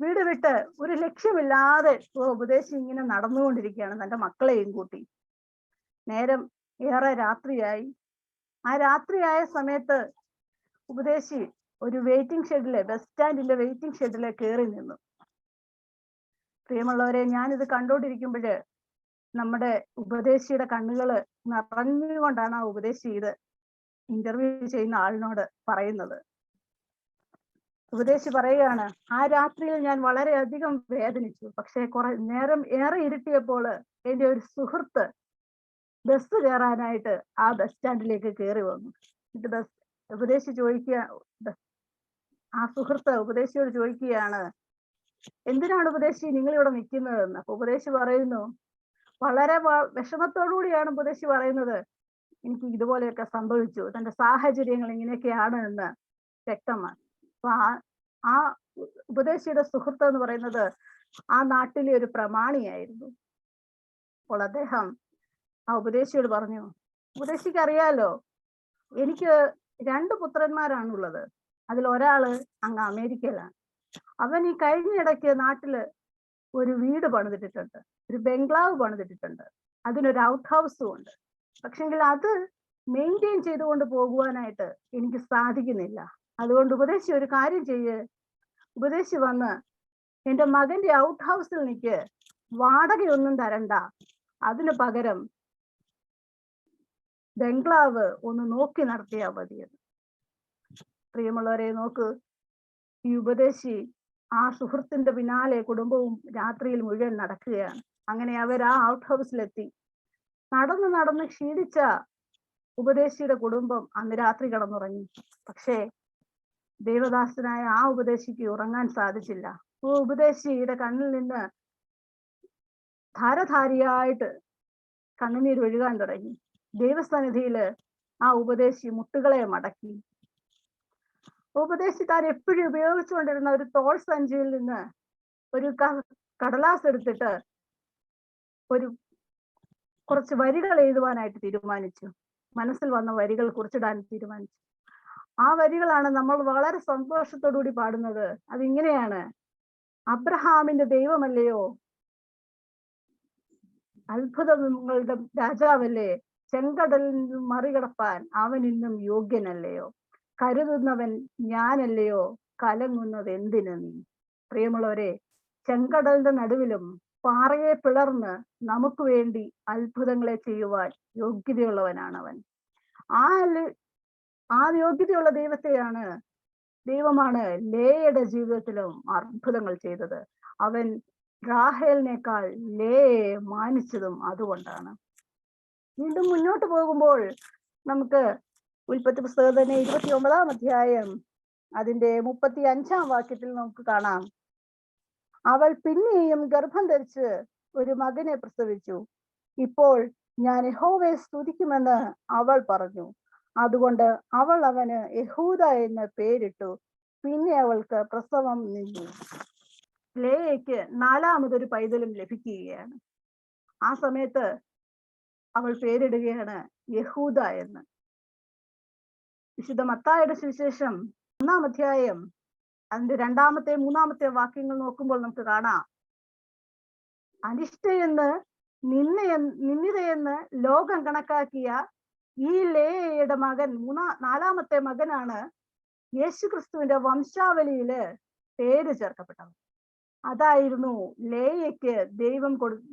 വീട് വിട്ട് ഒരു ലക്ഷ്യമില്ലാതെ ഉപദേശി ഇങ്ങനെ നടന്നുകൊണ്ടിരിക്കുകയാണ് തന്റെ മക്കളെയും കൂട്ടി. നേരം ഏറെ രാത്രിയായി. ആ രാത്രിയായ സമയത്ത് ഉപദേശി ഒരു വെയിറ്റിംഗ് ഷെഡില്, ബസ് സ്റ്റാൻഡിന്റെ വെയിറ്റിംഗ് ഷെഡില് കയറി നിന്നു. പ്രിയമുള്ളവരെ, ഞാനിത് കണ്ടോണ്ടിരിക്കുമ്പോഴ് നമ്മുടെ ഉപദേശിയുടെ കണ്ണുകള് നിറഞ്ഞുകൊണ്ടാണ് ആ ഉപദേശി ഇത് ഇന്റർവ്യൂ ചെയ്യുന്ന ആളിനോട് പറയുന്നത്. ഉപദേശി പറയുകയാണ്, ആ രാത്രിയിൽ ഞാൻ വളരെയധികം വേദനിച്ചു. പക്ഷെ കുറെ നേരം ഏറെ ഇരുട്ടിയപ്പോൾ എന്റെ ഒരു സുഹൃത്ത് ബസ് കയറാനായിട്ട് ആ ബസ് സ്റ്റാൻഡിലേക്ക് കയറി വന്നു. ഇത് ഉപദേശി ചോദിക്കുക, ആ സുഹൃത്ത് ഉപദേശിയോട് ചോദിക്കുകയാണ്, എന്തിനാണ് ഉപദേശി നിങ്ങൾ ഇവിടെ നിൽക്കുന്നതെന്ന്. അപ്പൊ ഉപദേശി പറയുന്നു, വളരെ വിഷമത്തോടുകൂടിയാണ് ഉപദേശി പറയുന്നത്, എനിക്ക് ഇതുപോലെയൊക്കെ സംഭവിച്ചു, തന്റെ സാഹചര്യങ്ങൾ ഇങ്ങനെയൊക്കെയാണ് എന്ന് വ്യക്തമാണ്. അപ്പൊ ആ ഉപദേശിയുടെ സുഹൃത്ത് എന്ന് പറയുന്നത് ആ നാട്ടിലെ ഒരു പ്രമാണിയായിരുന്നു. അപ്പോൾ അദ്ദേഹം ആ ഉപദേശിയോട് പറഞ്ഞു, ഉപദേശിക്ക് അറിയാലോ, എനിക്ക് 2 പുത്രന്മാരാണുള്ളത്. അതിൽ ഒരാള് അങ്ങ് അമേരിക്കയിലാണ്. അവൻ ഈ കഴിഞ്ഞിടയ്ക്ക് നാട്ടില് ഒരു വീട് പണിതിട്ടിട്ടുണ്ട്, ഒരു ബംഗ്ലാവ് പണിതിട്ടിട്ടുണ്ട്, അതിനൊരു ഔട്ട് ഹൗസും ഉണ്ട്. പക്ഷെങ്കിൽ അത് മെയിൻറ്റെയിൻ ചെയ്തുകൊണ്ട് പോകുവാനായിട്ട് എനിക്ക് സാധിക്കുന്നില്ല. അതുകൊണ്ട് ഉപദേശി ഒരു കാര്യം ചെയ്യ്, ഉപദേശി വന്ന് എന്റെ മകന്റെ ഔട്ട് ഹൗസിൽ നിൽക്ക്, വാടകയൊന്നും തരണ്ട, അതിന് പകരം ബംഗ്ലാവ് ഒന്ന് നോക്കി നടത്തിയാൽ മതിയെന്ന്. പ്രിയമുള്ളവരെ, നോക്ക്, ഈ ഉപദേശി ആ സുഹൃത്തിന്റെ പിന്നാലെ കുടുംബവും രാത്രിയിൽ മുഴുവൻ നടക്കുകയാണ്. അങ്ങനെ അവർ ആ ഔട്ട് ഹൗസിലെത്തി. നടന്ന് ക്ഷീണിച്ച ഉപദേശിയുടെ കുടുംബം അന്ന് രാത്രി കിടന്നുറങ്ങി. പക്ഷേ ദേവദാസനായ ആ ഉപദേശിക്ക് ഉറങ്ങാൻ സാധിച്ചില്ല. ഉപദേശിയുടെ കണ്ണിൽ നിന്ന് ധാരധാരിയായിട്ട് കണ്ണുനീർ ഒഴുകാൻ തുടങ്ങി. ദൈവസന്നിധിയില് ആ ഉപദേശി മുട്ടുകളെ മടക്കി. ഉപദേശി താൻ എപ്പോഴും ഉപയോഗിച്ചുകൊണ്ടിരുന്ന ഒരു തോൾ സഞ്ചിയിൽ നിന്ന് ഒരു കടലാസ് എടുത്തിട്ട് കുറച്ച് വരികൾ എഴുതുവാനായിട്ട് തീരുമാനിച്ചു. മനസ്സിൽ വന്ന വരികൾ കുറിച്ചിടാൻ തീരുമാനിച്ചു. ആ വരികളാണ് നമ്മൾ വളരെ സന്തോഷത്തോടുകൂടി പാടുന്നത്. അതിങ്ങനെയാണ്: അബ്രഹാമിന്റെ ദൈവമല്ലയോ, അത്ഭുതങ്ങളുടെ രാജാവല്ലേ, ചെങ്കടലിൽ നിന്നും മറികടപ്പാൻ അവൻ ഇന്നും യോഗ്യനല്ലയോ, കരുതുന്നവൻ ഞാനല്ലയോ, കലങ്ങുന്നത് എന്തിനു നീ. പ്രിയമുള്ളവരെ, ചെങ്കടലിന്റെ നടുവിലും പാറയെ പിളർന്ന് നമുക്ക് വേണ്ടി അത്ഭുതങ്ങളെ ചെയ്യുവാൻ യോഗ്യതയുള്ളവനാണ് അവൻ. ആ യോഗ്യതയുള്ള ദൈവമാണ് ലേയുടെ ജീവിതത്തിലും അത്ഭുതങ്ങൾ ചെയ്തത്. അവൻ റാഹേലിനേക്കാൾ ലേയെ മാനിച്ചതും അതുകൊണ്ടാണ്. വീണ്ടും മുന്നോട്ട് പോകുമ്പോൾ നമുക്ക് ഉൽപ്പത്തി പുസ്തകത്തിന്റെ 29-ാം അധ്യായം അതിന്റെ 35-ാം വാക്യത്തിൽ നമുക്ക് കാണാം, അവൾ പിന്നെയും ഗർഭം ധരിച്ച് ഒരു മകനെ പ്രസവിച്ചു. ഇപ്പോൾ ഞാൻ യഹോവയെ സ്തുതിക്കുമെന്ന് അവൾ പറഞ്ഞു. അതുകൊണ്ട് അവൾ അവന് യഹൂദ എന്ന് പേരിട്ടു. പിന്നെ അവൾക്ക് പ്രസവം നിന്നു. ലേയയ്ക്ക് 4ാമതൊരു പൈതലും ലഭിക്കുകയാണ്. ആ സമയത്ത് അവൾ പേരിടുകയാണ് യഹൂദ എന്ന്. വിശുദ്ധ മത്തായിയുടെ സുവിശേഷം 1-ാം അധ്യായം അതിന്റെ 2-ാമത്തെ 3-ാമത്തെ വാക്യങ്ങൾ നോക്കുമ്പോൾ നമുക്ക് കാണാം, അനിഷ്ടയെന്ന് നിന്ദിതയെന്ന് ലോകം കണക്കാക്കിയ ഈ ലേയയുടെ മകൻ 4ാമത്തെ മകനാണ് യേശുക്രിസ്തുവിന്റെ വംശാവലിയില് പേര് ചേർക്കപ്പെട്ടത്. അതായിരുന്നു ലേയയ്ക്ക്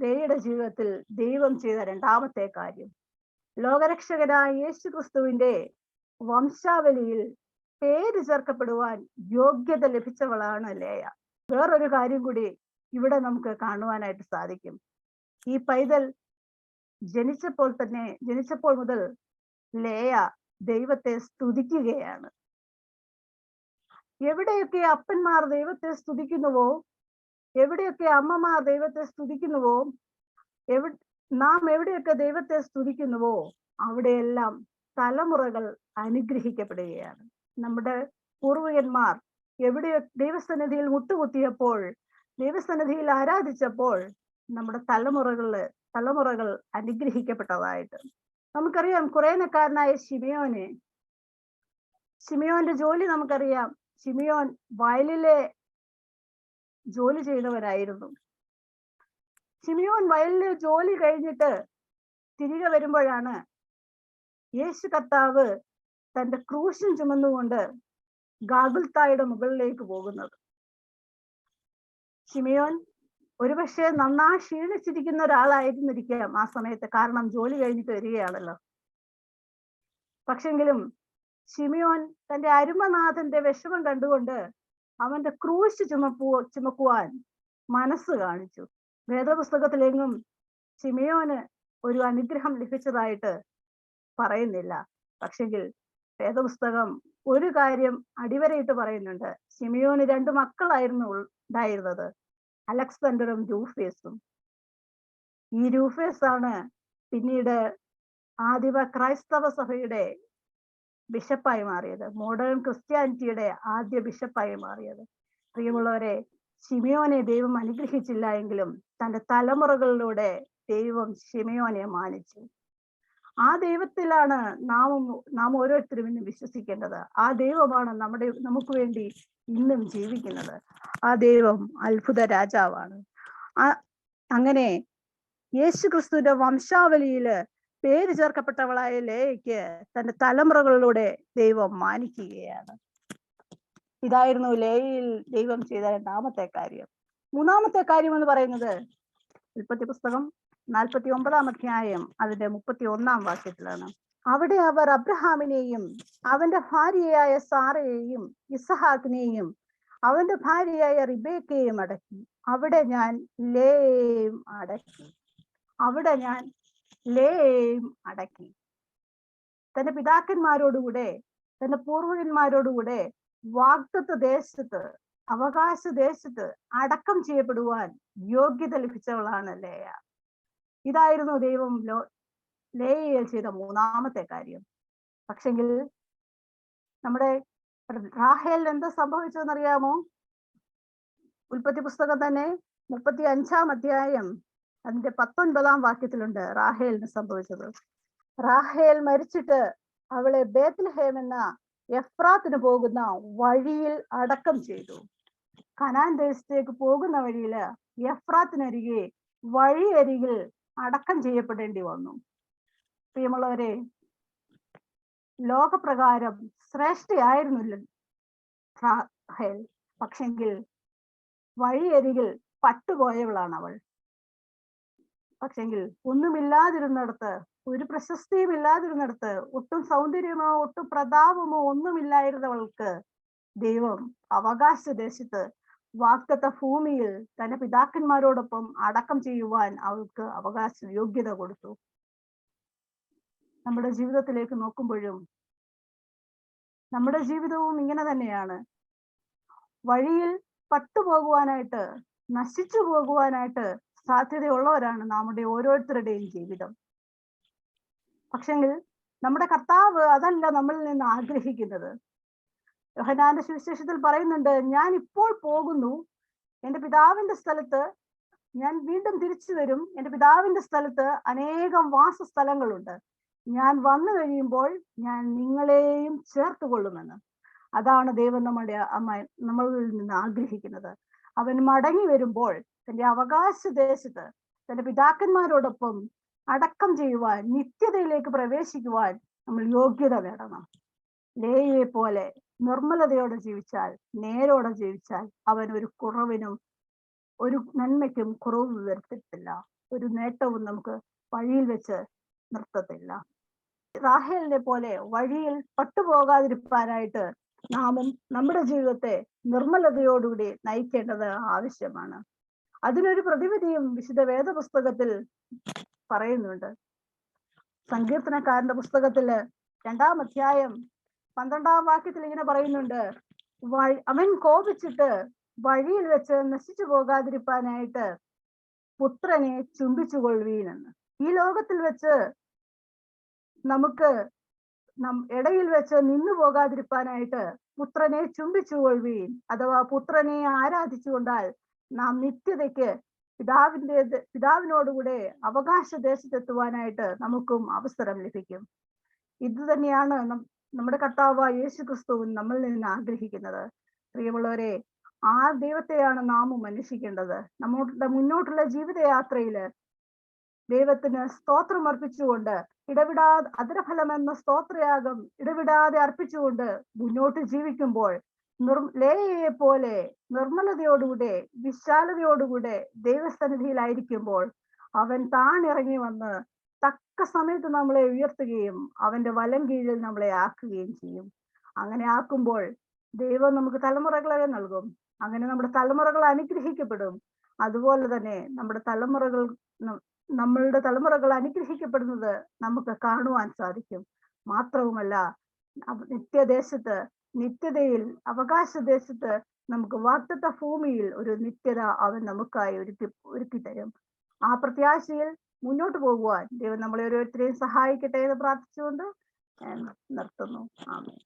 ലേയയുടെ ജീവിതത്തിൽ ദൈവം ചെയ്ത 2ാമത്തെ കാര്യം. ലോകരക്ഷകനായ യേശുക്രിസ്തുവിന്റെ വംശാവലിയിൽ പേര് ചേർക്കപ്പെടുവാൻ യോഗ്യത ലഭിച്ചവളാണ് ലേയ. വേറൊരു കാര്യം കൂടി ഇവിടെ നമുക്ക് കാണുവാനായിട്ട് സാധിക്കും. ഈ പൈതൽ ജനിച്ചപ്പോൾ മുതൽ ലേയ ദൈവത്തെ സ്തുതിക്കുകയാണ്. എവിടെയൊക്കെ അപ്പന്മാർ ദൈവത്തെ സ്തുതിക്കുന്നുവോ, എവിടെയൊക്കെ അമ്മമാർ ദൈവത്തെ സ്തുതിക്കുന്നുവോ, നാം എവിടെയൊക്കെ ദൈവത്തെ സ്തുതിക്കുന്നുവോ അവിടെയെല്ലാം തലമുറകൾ അനുഗ്രഹിക്കപ്പെടുകയാണ്. നമ്മുടെ പൂർവികന്മാർ ദൈവസന്നിധിയിൽ മുട്ടുകുത്തിയപ്പോൾ, ദൈവസന്നിധിയിൽ ആരാധിച്ചപ്പോൾ നമ്മുടെ തലമുറകൾ അനുഗ്രഹിക്കപ്പെട്ടതായിട്ട് നമുക്കറിയാം. കുറേനക്കാരനായ ശിമിയോന്റെ ജോലി നമുക്കറിയാം. ശിമിയോൻ വയലിലെ ജോലി ചെയ്തവരായിരുന്നു. ശിമിയോൻ വയലിലെ ജോലി കഴിഞ്ഞിട്ട് തിരികെ വരുമ്പോഴാണ് യേശു കർത്താവ് തന്റെ ക്രൂശും ചുമന്നുകൊണ്ട് ഗാഗുൽത്തായുടെ മുകളിലേക്ക് പോകുന്നത്. ശിമിയോൻ ഒരുപക്ഷെ നന്നായി ക്ഷീണിച്ചിരിക്കുന്ന ഒരാളായിരുന്നിരിക്കാം ആ സമയത്ത്, കാരണം ജോലി കഴിഞ്ഞിട്ട് വരികയാണല്ലോ. പക്ഷെങ്കിലും ശിമിയോൻ തന്റെ അരുമനാഥന്റെ വിഷമം കണ്ടുകൊണ്ട് അവന്റെ ക്രൂശ് ചുമക്കുവാൻ മനസ്സ് കാണിച്ചു. വേദപുസ്തകത്തിലെങ്ങും ശിമിയോന് ഒരു അനുഗ്രഹം ലഭിച്ചതായിട്ട് പറയുന്നില്ല. പക്ഷെങ്കിൽ വേദപുസ്തകം ഒരു കാര്യം അടിവരയിട്ട് പറയുന്നുണ്ട്. ശിമിയോന് 2 മക്കളായിരുന്നു ഉണ്ടായിരുന്നത്, അലക്സാണ്ടറും രൂഫേസും. ഈ രൂഫേസ് ആണ് പിന്നീട് ആദിമ ക്രൈസ്തവ സഭയുടെ ബിഷപ്പായി മാറിയത്, മോഡേൺ ക്രിസ്ത്യാനിറ്റിയുടെ ആദ്യ ബിഷപ്പായി മാറിയത്. പ്രിയമുള്ളവരെ, ശിമിയോനെ ദൈവം അനുഗ്രഹിച്ചില്ല എങ്കിലും തന്റെ തലമുറകളിലൂടെ ദൈവം ശിമിയോനെ മാനിച്ചു. ആ ദൈവത്തിലാണ് നാം ഓരോരുത്തരും ഇന്ന് വിശ്വസിക്കേണ്ടത്. ആ ദൈവമാണ് നമുക്ക് വേണ്ടി ഇന്നും ജീവിക്കുന്നത്. ആ ദൈവം അത്ഭുത രാജാവാണ്. അങ്ങനെ യേശു ക്രിസ്തുവിന്റെ വംശാവലിയില് പേര് ചേർക്കപ്പെട്ടവളായ ലേയയ്ക്ക് തന്റെ തലമുറകളിലൂടെ ദൈവം മാനിക്കുകയാണ്. ഇതായിരുന്നു ലേയയിൽ ദൈവം ചെയ്ത 2ാമത്തെ കാര്യം. 3ാമത്തെ കാര്യം എന്ന് പറയുന്നത് ഉൽപ്പത്തി പുസ്തകം 49-ാം അധ്യായം അതിന്റെ 31-ാം വാക്യത്തിലാണ്. അവിടെ അവർ അബ്രഹാമിനെയും അവന്റെ ഭാര്യയായ സാറയെയും ഇസഹാക്കിനെയും അവന്റെ ഭാര്യയായ റിബേക്കയെയും അടക്കി. അവിടെ ഞാൻ ലേയെയും അടക്കി. തന്റെ പിതാക്കന്മാരോടുകൂടെ, തന്റെ പൂർവികന്മാരോടുകൂടെ വാഗ്ദത്ത ദേശത്ത്, അവകാശ ദേശത്ത് അടക്കം ചെയ്യപ്പെടുവാൻ യോഗ്യത ലഭിച്ചവളാണ് ലേയ. ഇതായിരുന്നു ദൈവം ലേയയിൽ ചെയ്ത 3ാമത്തെ കാര്യം. പക്ഷെങ്കിൽ നമ്മുടെ റാഹേലിന് എന്താ സംഭവിച്ചതെന്നറിയാമോ? ഉൽപ്പത്തി പുസ്തകം തന്നെ 35-ാം അധ്യായം അതിന്റെ 19-ാം വാക്യത്തിലുണ്ട് റാഹേലിന് സംഭവിച്ചത്. റാഹേൽ മരിച്ചിട്ട് അവളെ ബേത്ലഹേം എന്ന എഫ്രാത്തിന് പോകുന്ന വഴിയിൽ അടക്കം ചെയ്തു. കനാൻ ദേശത്തേക്ക് പോകുന്ന വഴിയില് എഫ്രാത്തിനരികെ വഴിയരികിൽ അടക്കം ചെയ്യപ്പെടേണ്ടി വന്നു. പ്രിയമുള്ളവരെ, ലോകപ്രകാരം ശ്രേഷ്ഠയായിരുന്നില്ല റാഹേൽ, പക്ഷെങ്കിൽ വഴിയരികിൽ പട്ടുപോയവളാണ് അവൾ. പക്ഷെങ്കിൽ ഒന്നുമില്ലാതിരുന്നിടത്ത്, ഒരു പ്രശസ്തിയും ഇല്ലാതിരുന്നിടത്ത്, ഒട്ടും സൗന്ദര്യമോ ഒട്ടും പ്രതാപമോ ഒന്നുമില്ലായിരുന്നവൾക്ക് ദൈവം അവകാശ ദേശത്ത് വാഗ്ദത്ത ഭൂമിയിൽ തന്റെ പിതാക്കന്മാരോടൊപ്പം അടക്കം ചെയ്യുവാൻ അവൾക്ക് അവകാശ യോഗ്യത കൊടുത്തു. നമ്മുടെ ജീവിതത്തിലേക്ക് നോക്കുമ്പോഴും നമ്മുടെ ജീവിതവും ഇങ്ങനെ തന്നെയാണ്. വഴിയിൽ പട്ടുപോകുവാനായിട്ട്, നശിച്ചു പോകുവാനായിട്ട് സാധ്യതയുള്ളവരാണ് നമ്മുടെ ഓരോരുത്തരുടെയും ജീവിതം. പക്ഷെങ്കിൽ നമ്മുടെ കർത്താവ് അതല്ല നമ്മളിൽ നിന്ന് ആഗ്രഹിക്കുന്നത്. യോഹന്നാന്റെ സുവിശേഷത്തിൽ പറയുന്നുണ്ട്, ഞാൻ ഇപ്പോൾ പോകുന്നു, എൻ്റെ പിതാവിന്റെ സ്ഥലത്ത് ഞാൻ വീണ്ടും തിരിച്ചു വരും. എൻ്റെ പിതാവിന്റെ സ്ഥലത്ത് അനേകം വാസസ്ഥലങ്ങളുണ്ട്. ഞാൻ വന്നു കഴിയുമ്പോൾ ഞാൻ നിങ്ങളെയും ചേർത്ത് കൊള്ളുമെന്ന്. അതാണ് ദൈവം നമ്മളിൽ നിന്ന് ആഗ്രഹിക്കുന്നത്. അവൻ മടങ്ങി വരുമ്പോൾ തന്റെ അവകാശ ദേശത്ത് തന്റെ പിതാക്കന്മാരോടൊപ്പം അടക്കം ചെയ്യുവാൻ, നിത്യതയിലേക്ക് പ്രവേശിക്കുവാൻ നമ്മൾ യോഗ്യത നേടണം. ലേയയെ പോലെ നിർമ്മലതയോടെ ജീവിച്ചാൽ, നേരോടെ ജീവിച്ചാൽ അവൻ ഒരു കുറവിനും ഒരു നന്മയ്ക്കും കുറവ് വരുത്തില്ല. ഒരു നേട്ടവും നമുക്ക് വഴിയിൽ വെച്ച് നിർത്തത്തില്ല. റാഹേലിനെ പോലെ വഴിയിൽ പട്ടുപോകാതിരിക്കാനായിട്ട് നാമും നമ്മുടെ ജീവിതത്തെ നിർമ്മലതയോടുകൂടി നയിക്കേണ്ടത് ആവശ്യമാണ്. അതിനൊരു പ്രതിവിധിയും വിശുദ്ധ വേദപുസ്തകത്തിൽ പറയുന്നുണ്ട്. സങ്കീർത്തനക്കാരന്റെ പുസ്തകത്തില് 2-ാം അധ്യായം 12-ാം വാക്യത്തിൽ ഇങ്ങനെ പറയുന്നുണ്ട്, അവൻ കോപിച്ചിട്ട് വഴിയിൽ വെച്ച് നശിച്ചു പോകാതിരിക്കാനായിട്ട് പുത്രനെ ചുംബിച്ചുകൊള്ളുവീനെന്ന്. ഈ ലോകത്തിൽ വെച്ച് നമുക്ക് ഇടയിൽ വെച്ച് നിന്നു പോകാതിരിക്കാനായിട്ട് പുത്രനെ ചുംബിച്ചുകൊള്ളുവീൻ, അഥവാ പുത്രനെ ആരാധിച്ചുകൊണ്ടാൽ നാം നിത്യതയ്ക്ക് പിതാവിനോടുകൂടെ അവകാശ ദേശത്തെത്തുവാനായിട്ട് നമുക്കും അവസരം ലഭിക്കും. ഇത് തന്നെയാണ് നമ്മുടെ കർത്താവായ യേശു ക്രിസ്തുവും നമ്മളിൽ നിന്ന് ആഗ്രഹിക്കുന്നത്. പ്രിയമുള്ളവരെ, ആ ദൈവത്തെയാണ് നാമും അന്വേഷിക്കേണ്ടത്. നമ്മുടെ മുന്നോട്ടുള്ള ജീവിതയാത്രയില് ദൈവത്തിന് സ്തോത്രം അർപ്പിച്ചുകൊണ്ട് ഇടവിടാതെ അധരഫലം എന്ന സ്തോത്രയാഗം ഇടവിടാതെ അർപ്പിച്ചുകൊണ്ട് മുന്നോട്ട് ജീവിക്കുമ്പോൾ ലേയയെ പോലെ നിർമ്മലതയോടുകൂടെ വിശാലതയോടുകൂടെ ദൈവസന്നിധിയിലായിരിക്കുമ്പോൾ അവൻ താൻ ഇറങ്ങി വന്ന് തക്ക സമയത്ത് നമ്മളെ ഉയർത്തുകയും അവന്റെ വലം കീഴിൽ നമ്മളെ ആക്കുകയും ചെയ്യും. അങ്ങനെ ആക്കുമ്പോൾ ദൈവം നമുക്ക് തലമുറകളെ നൽകും. അങ്ങനെ നമ്മുടെ തലമുറകൾ അനുഗ്രഹിക്കപ്പെടും. അതുപോലെ തന്നെ നമ്മളുടെ തലമുറകൾ അനുഗ്രഹിക്കപ്പെടുന്നത് നമുക്ക് കാണുവാൻ സാധിക്കും. മാത്രവുമല്ല, നിത്യതയിൽ അവകാശദേശത്ത് നമുക്ക് വാഗ്ദത്ത ഭൂമിയിൽ ഒരു നിത്യത അവൻ നമുക്കായി ഒരുക്കി തരും. ആ പ്രത്യാശയിൽ മുന്നോട്ട് പോകുവാൻ ദൈവം നമ്മളെ ഓരോരുത്തരെയും സഹായിക്കട്ടെ എന്ന് പ്രാർത്ഥിച്ചുകൊണ്ട് ഞാൻ നിർത്തുന്നു. ആമേൻ.